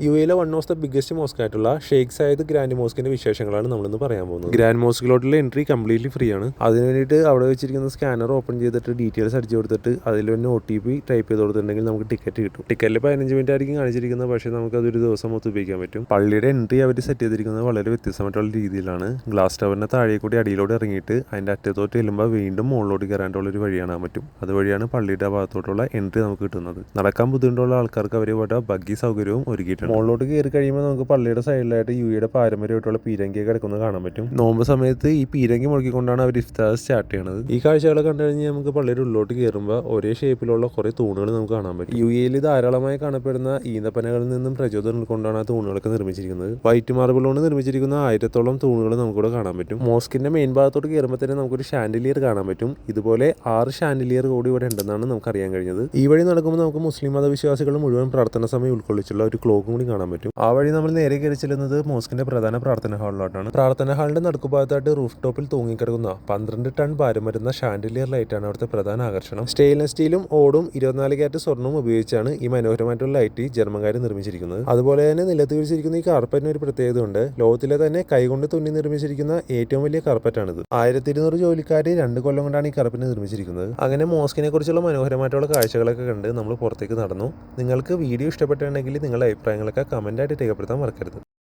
യുഎയിലെ one of the biggest mosque ആയിട്ടുള്ള Sheikh Zayed grand മോസ്കിന്റെ വിശേഷങ്ങളാണ് നമ്മളിന്ന് പറയാൻ പോകുന്നത്. ഗ്രാൻഡ് മോസ്കിലോട്ടുള്ള എൻട്രി കംപ്ലീറ്റ്ലി ഫ്രീ ആണ്. അതിന് വേണ്ടിയിട്ട് അവിടെ വെച്ചിരിക്കുന്ന സ്കാനർ ഓപ്പൺ ചെയ്തിട്ട് ഡീറ്റെയിൽസ് അടിച്ചു കൊടുത്തിട്ട് അതിൽ തന്നെ OTP ടൈപ്പ് ചെയ്ത് കൊടുത്തിട്ടുണ്ടെങ്കിൽ നമുക്ക് ടിക്കറ്റ് കിട്ടും. ടിക്കറ്റിൽ 15 മിനിറ്റ് ആയിരിക്കും കാണിച്ചിരിക്കുന്നത്, പക്ഷേ നമുക്ക് അതൊരു ദിവസം മൊത്തം ഉപയോഗിക്കാൻ പറ്റും. പള്ളിയുടെ എൻട്രി അവർ സെറ്റ് ചെയ്തിരിക്കുന്നത് വളരെ വ്യത്യസ്തമായിട്ടുള്ള രീതിയിലാണ്. ഗ്ലാസ് ടവറിന്റെ താഴെ കൂടി അടിയിലോട്ട് ഇറങ്ങിയിട്ട് അതിന്റെ അറ്റത്തോട്ട് ചെല്ലുമ്പോൾ വീണ്ടും മുകളിലോട്ട് കയറാനുള്ള ഒരു വഴി കാണാൻ പറ്റും. അതുവഴിയാണ് പള്ളിയുടെ ഭാഗത്തോട്ടുള്ള എൻട്രി നമുക്ക് കിട്ടുന്നത്. നടക്കാൻ ബുദ്ധിമുട്ടുള്ള ആൾക്കാർക്ക് അവർ ഇവിടെ ബഗ്ഗി സൗകര്യവും ഒരുക്കിയിട്ടുണ്ട്. മുകളിലോട്ട് കയറി കഴിയുമ്പോൾ നമുക്ക് പള്ളിയുടെ സൈഡിലായിട്ട് യുഎയുടെ പാരമ്പര്യമായിട്ടുള്ള പീരങ്കി കിടക്കുന്നത് കാണാൻ പറ്റും. നോമ്പ് സമയത്ത് ഈ പീരങ്കി മുഴക്കിക്കൊണ്ടാണ് അവർ ഇഫ്താർ സ്റ്റാർട്ട് ചെയ്യുന്നത്. ഈ കാഴ്ചകളെ കണ്ടു കഴിഞ്ഞാൽ നമുക്ക് പള്ളിയുടെ ഉള്ളിലോട്ട് കയറുമ്പോൾ ഒരേ ഷേപ്പിലുള്ള കുറെ തൂണുകൾ നമുക്ക് കാണാൻ പറ്റും. യുഎയിൽ ധാരാളമായി കാണപ്പെടുന്ന ഈന്തപ്പനകളിൽ നിന്നും പ്രചോദനം ഉൾക്കൊണ്ടാണ് ആ തൂണുകളൊക്കെ നിർമ്മിച്ചിരിക്കുന്നത്. വൈറ്റ് മാർബിൾ കൊണ്ട് നിർമ്മിച്ചിരിക്കുന്ന 1000-ഓളം തൂണുകൾ നമുക്കിവിടെ കാണാൻ പറ്റും. മോസ്കിന്റെ മെയിൻ ഭാഗത്തോട്ട് കയറുമ്പോൾ തന്നെ നമുക്കൊരു ഷാൻഡിലിയർ കാണാൻ പറ്റും. ഇതുപോലെ 6 ഷാൻഡിലിയർ കൂടി ഇവിടെ ഉണ്ടെന്നാണ് നമുക്ക് അറിയാൻ കഴിഞ്ഞത്. ഈ വഴി നടക്കുമ്പോൾ നമുക്ക് മുസ്ലിം മതവിശ്വാസികൾ മുഴുവൻ പ്രാർത്ഥന സമയം ഉൾക്കൊള്ളിച്ചുള്ള ഒരു ക്ലോക്കും കൂടി കാണാൻ പറ്റും. ആ വഴി നമ്മൾ നേരെ കയറി ചെല്ലുന്നത് മോസ്കിന്റെ പ്രധാന പ്രാർത്ഥന ഹാളിലോട്ടാണ്. പ്രാർത്ഥന ഹാളിന്റെ നടുക്കുഭാഗത്തായിട്ട് റൂഫ് ടോപ്പിൽ തൂങ്ങിക്കിടക്കുന്ന 12 ടൺ ഭാരം വരുന്ന ഷാൻഡിലിയർ ലൈറ്റാണ് അവിടുത്തെ പ്രധാന ആകർഷണം. സ്റ്റെയിൻലെസ് സ്റ്റീലും ഓടും 24 കാരറ്റ് സ്വർണ്ണവും ഉപയോഗിച്ചാണ് ഈ മനോഹരമായിട്ടുള്ള ലൈറ്റ് ജർമ്മൻകാർ നിർമ്മിച്ചിരിക്കുന്നത്. അതുപോലെ തന്നെ നിലത്ത് വിരിച്ചിരിക്കുന്ന ഈ കാർപ്പറ്റിന് ഒരു പ്രത്യേകത ഉണ്ട്. ലോകത്തിലെ തന്നെ കൈകൊണ്ട് തുന്നി നിർമ്മിച്ചിരിക്കുന്ന ഏറ്റവും വലിയ കാർപ്പറ്റാണിത്. 1200 ജോലിക്കാർ 2 കൊല്ലം കൊണ്ടാണ് ഈ കാർപ്പറ്റ് നിർമ്മിച്ചിരിക്കുന്നത്. അങ്ങനെ മോസ്കിനെ കുറിച്ചുള്ള മനോഹരമായിട്ടുള്ള കാഴ്ചകളൊക്കെ കണ്ട് നമ്മൾ പുറത്തേക്ക് നടന്നു. നിങ്ങൾക്ക് വീഡിയോ ഇഷ്ടപ്പെട്ടിട്ടുണ്ടെങ്കിൽ നിങ്ങളുടെ അഭിപ്രായങ്ങളൊക്കെ കമന്റായിട്ട് രേഖപ്പെടുത്താൻ മറക്കരുത്.